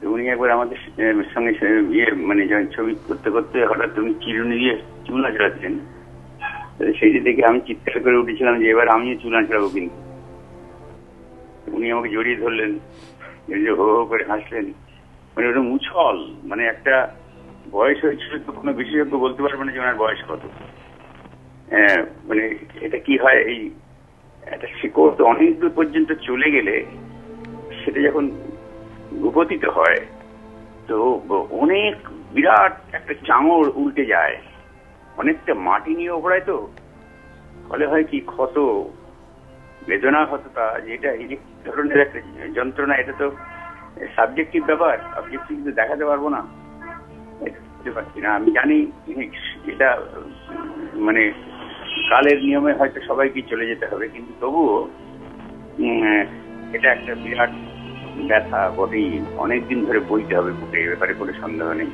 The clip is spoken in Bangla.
উনি একবার আমাদের সঙ্গে মানে ছবি করতে করতে হঠাৎ উনি চিরুনি দিয়ে চুল আঁচড়াচ্ছেন। সেইটি দেখে আমি চিৎকার করে উঠেছিলাম যে এবার আমিও চুল আঁচড়াবো। কিন্তু উনি আমাকে জড়িয়ে ধরলেন, হো হো করে হাসলেন। মানে ওটা মুছল, মানে একটা বয়স হয়েছিল তো কোনো বিশেষজ্ঞ বলতে পারবে না যে ওনার বয়স কত। মানে এটা কি হয়, এই একটা শিকড় তো অনেক দূর পর্যন্ত চলে গেলে সেটা যখন উপতিত হয় তো অনেক বিরাট একটা চাঙড় উল্টে যায়, অনেকটা মাটি নিয়ে ওপরায়। তো ফলে হয় কি, ক্ষত বেদনা ক্ষতটা, যেটা এই ধরনের একটা যন্ত্রণা, এটা তো সাবজেক্টিভ ব্যাপার, অবজেক্টিভ কিন্তু দেখাতে পারবো না, বুঝতে পারছি না। আমি জানি এটা মানে কালের নিয়মে হয়তো সবাইকে চলে যেতে হবে, কিন্তু তবুও এটা একটা বিরাট ব্যথা বটেই, অনেকদিন ধরে বইতে হবে বুকে, এ ব্যাপারে কোনো সন্দেহ নেই।